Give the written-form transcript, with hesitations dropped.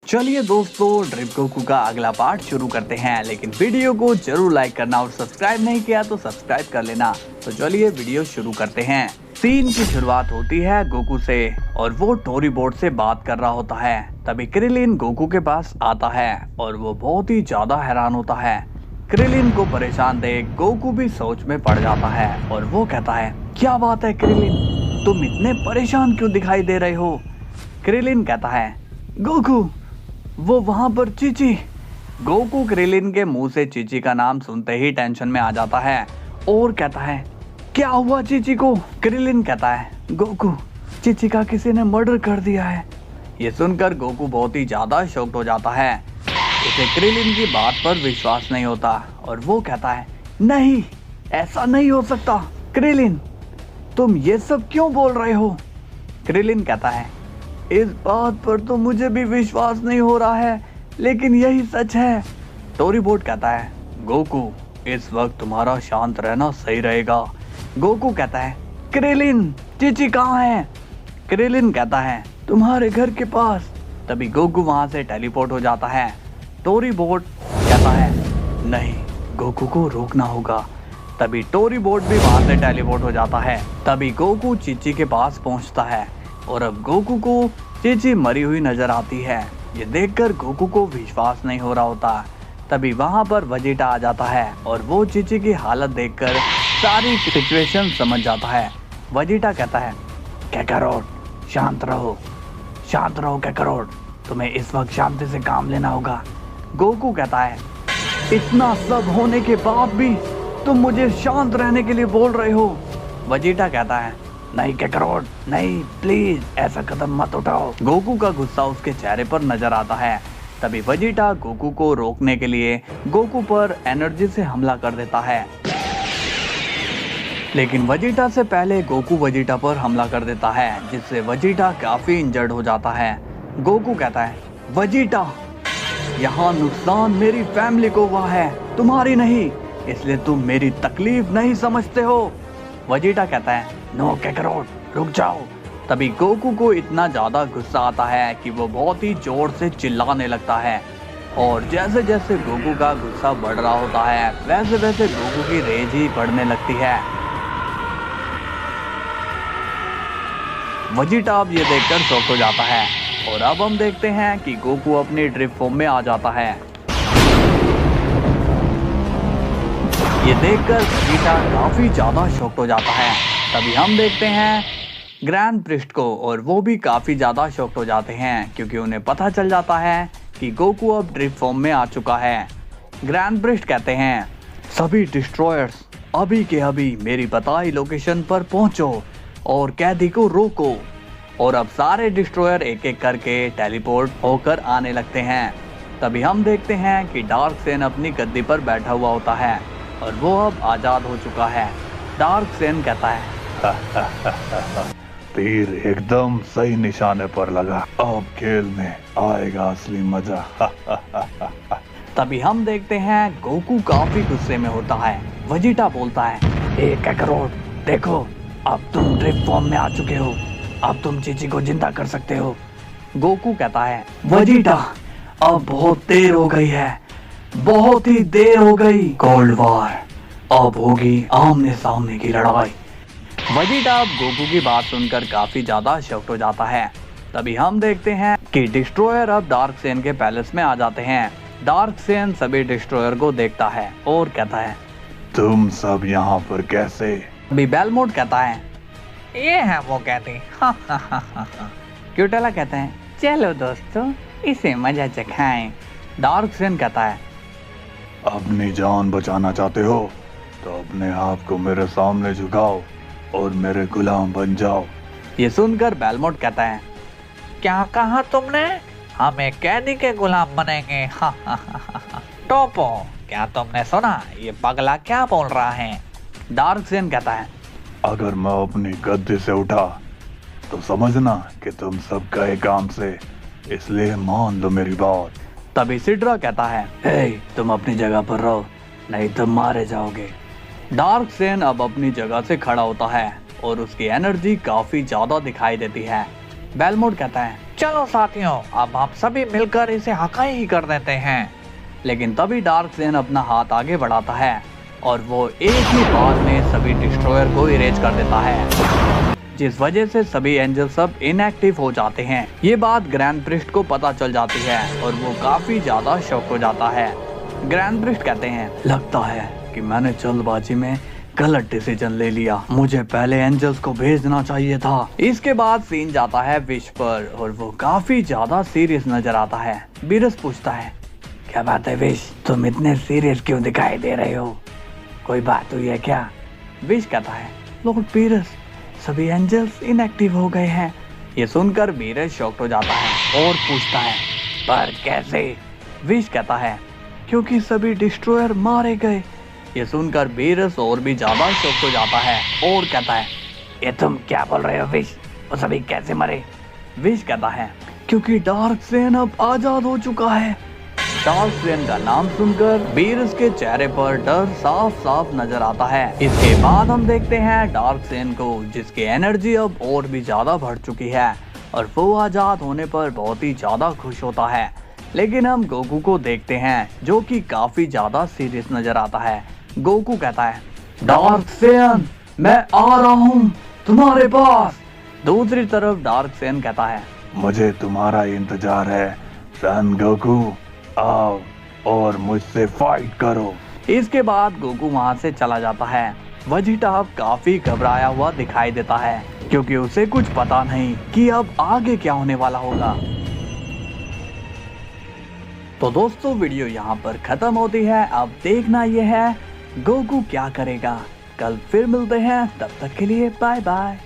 चलिए दोस्तों, drip Goku का अगला पार्ट शुरू करते हैं, लेकिन वीडियो को जरूर लाइक करना और सब्सक्राइब नहीं किया तो सब्सक्राइब कर लेना। तो चलिए वीडियो शुरू करते हैं। सीन की शुरुआत होती है गोकू से और वो टोरी बोर्ड से बात कर रहा होता है। तभी क्रिलिन गोकू के पास आता है और वो बहुत ही ज्यादा हैरान होता है। क्रिलिन को परेशान देख गोकू भी सोच में पड़ जाता है और वो कहता है, क्या बात है क्रिलिन, तुम इतने परेशान क्यों दिखाई दे रहे हो? क्रिलिन कहता है, गोकू वो वहां पर चीची। गोकू क्रिलिन के मुंह से चीची का नाम सुनते ही टेंशन में आ जाता है और कहता है, क्या हुआ चीची को? क्रिलिन कहता है, गोकू चीची का किसी ने मर्डर कर दिया है। ये सुनकर गोकू बहुत ही ज्यादा शॉक्ड हो जाता है। उसे क्रिलिन की बात पर विश्वास नहीं होता और वो कहता है, नहीं ऐसा नहीं हो सकता। क्रिलिन तुम ये सब क्यों बोल रहे हो? क्रिलिन कहता है, इस बात पर तो मुझे भी विश्वास नहीं हो रहा है, लेकिन यही सच है। टोरी बोर्ड कहता है, गोकू इस वक्त तुम्हारा शांत रहना सही रहेगा। गोकू कहता है, क्रिलिन चीची कहाँ है? क्रिलिन कहता है, तुम्हारे घर के पास। तभी गोकू वहां से टेलीपोर्ट हो जाता है। टोरी बोर्ड कहता है, नहीं गोकू को रोकना होगा। तभी टोरी बोर्ड भी वहां से टेलीपोर्ट हो जाता है। तभी गोकू चीची के पास पहुंचता है और अब गोकू को चीची मरी हुई नजर आती है। ये देखकर गोकू को विश्वास नहीं हो रहा होता। तभी वहां पर वजीटा आ जाता है और वो चीची की हालत देखकर सारी सिचुएशन समझ जाता है। वजीटा कहता है, कैकारोट शांत रहो कैकारोट, तुम्हें इस वक्त शांति से काम लेना होगा। गोकू कहता है, इतना सब होने के बाद भी तुम मुझे शांत रहने के लिए बोल रहे हो? वजीटा कहता है, नहीं कैकारोट नहीं, प्लीज ऐसा कदम मत उठाओ। गोकू का गुस्सा उसके चेहरे पर नजर आता है। तभी वजीटा गोकू को रोकने के लिए गोकू पर एनर्जी से हमला कर देता है, लेकिन वजीटा से पहले गोकू वजीटा पर हमला कर देता है, जिससे वजीटा काफी इंजर्ड हो जाता है। गोकू कहता है, वजीटा यहाँ नुकसान मेरी फैमिली को हुआ है, तुम्हारी नहीं, इसलिए तुम मेरी तकलीफ नहीं समझते हो। वजीटा कहता है, नो कैकारोट रुक जाओ। तभी गोकू को इतना ज्यादा गुस्सा आता है कि वो बहुत ही जोर से चिल्लाने लगता है और जैसे जैसे गोकू का गुस्सा बढ़ रहा होता है वैसे वैसे गोकू की रेंज ही बढ़ने लगती है। वजीटा अब ये देखकर शॉक हो जाता है और अब हम देखते हैं कि गोकू अपनी ड्रिप फॉर्म में आ जाता है। ये देखकर वजीटा काफी ज्यादा शॉक हो जाता है। तभी हम देखते हैं ग्रैंड प्रिस्ट को और वो भी काफी ज्यादा शॉक्ड हो जाते हैं क्योंकि उन्हें पता चल जाता है कि गोकू अब ड्रिप फॉर्म में आ चुका है। ग्रैंड प्रिस्ट कहते हैं, सभी डिस्ट्रॉयर्स अभी के अभी मेरी बताई लोकेशन पर पहुंचो और कैदी को रोको। और अब सारे डिस्ट्रॉयर एक एक करके टेलीपोर्ट होकर आने लगते हैं। तभी हम देखते हैं कि डार्क सेन अपनी गद्दी पर बैठा हुआ होता है और वो अब आजाद हो चुका है। डार्क सेन कहता है, तीर एकदम सही निशाने पर लगा, अब खेल में आएगा असली मजा। तभी हम देखते हैं गोकू काफी गुस्से में होता है। वजीटा बोलता है, ए कैकारोट देखो, अब तुम ड्रिप फॉर्म में आ चुके हो, अब तुम चीची को जिंदा कर सकते हो। गोकू कहता है, वजीटा अब बहुत देर हो गई है, बहुत ही देर हो गई। कोल्ड वॉर अब होगी आमने सामने की लड़ाई। वजीटा अब गोकू की बात सुनकर काफी ज्यादा शॉक्ड हो जाता है। तभी हम देखते हैं कि डिस्ट्रॉयर अब डार्क सेन के पैलेस में आ जाते हैं। डार्क सेन सभी डिस्ट्रॉयर को देखता है और कहता है, तुम सब यहाँ पर कैसे? अभी बेलमोट कहता है, ये है वो कहते। क्यूटेला कहते हैं, चलो दोस्तों इसे मजा चखाएं। डार्क सेन कहता है, अपनी जान बचाना चाहते हो तो अपने आप को मेरे सामने झुकाओ और मेरे गुलाम बन जाओ। ये सुनकर बेलमोट कहता है, क्या कहा तुमने? हमें कैदी के गुलाम बनेंगे? टोपो क्या तुमने सुना? ये पगला क्या बोल रहा है? डार्क सेन कहता है, अगर मैं अपनी गद्दी से उठा तो समझना कि तुम सब गए काम से, इसलिए मान लो मेरी बात। तभी सिड्रा कहता है, हे तुम अपनी जगह पर रहो नहीं तो मारे जाओगे। डार्क सेन अब अपनी जगह से खड़ा होता है और उसकी एनर्जी काफी ज्यादा दिखाई देती है। बेलमोड कहता है चलो साथियों, अब आप सभी मिलकर इसे हकाई ही कर देते हैं। लेकिन तभी डार्कसेन अपना हाथ आगे बढ़ाता है और वो एक ही बार में सभी डिस्ट्रॉयर को इरेज कर देता है, जिस वजह से सभी एंजल सब इनएक्टिव हो जाते हैं। ये बात ग्रैंड प्रिस्ट को पता चल जाती है और वो काफी ज्यादा शॉक हो जाता है। ग्रैंड प्रिस्ट कहते हैं लगता है कि मैंने जल्दबाजी में गलत डिसीजन ले लिया, मुझे पहले एंजल्स को भेजना चाहिए था। इसके बाद सीन जाता है विश पर और वो काफी ज्यादा सीरियस नजर आता है। बीरस पूछता है क्या बात है विश, तुम इतने सीरियस क्यों दिखाई दे रहे हो, कोई बात हुई है क्या? विश कहता है लॉर्ड बीरस, सभी एंजल्स इनएक्टिव हो गए हैं। ये सुनकर बीरस शॉक्ड हो जाता है और पूछता है पर कैसे? विश कहता है क्योंकि सभी डिस्ट्रॉयर मारे गए। ये सुनकर बीरस और भी ज्यादा शॉक्ड हो जाता है और कहता है ये तुम क्या बोल रहे हो विश, वो सभी कैसे मरे? विश कहता है क्योंकि डार्कसेन अब आजाद हो चुका है। डार्कसेन का नाम सुनकर बीरस के चेहरे पर डर साफ साफ नजर आता है। इसके बाद हम देखते हैं डार्कसेन को, जिसकी एनर्जी अब और भी ज्यादा बढ़ चुकी है और वो आजाद होने पर बहुत ही ज्यादा खुश होता है। लेकिन हम गोकू को देखते हैं जो कि काफी ज्यादा सीरियस नजर आता है। गोकू कहता है डार्कसेन मैं आ रहा हूँ तुम्हारे पास। दूसरी तरफ डार्कसेन कहता है मुझे तुम्हारा इंतजार है सन गोकू, आओ और मुझसे फाइट करो। इसके बाद गोकू वहां से चला जाता है। वेजिटा अब काफी घबराया हुआ दिखाई देता है क्योंकि उसे कुछ पता नहीं कि अब आगे क्या होने वाला होगा। तो दोस्तों वीडियो यहाँ पर खत्म होती है। अब देखना यह है गोकू क्या करेगा। कल फिर मिलते हैं, तब तक के लिए बाय बाय।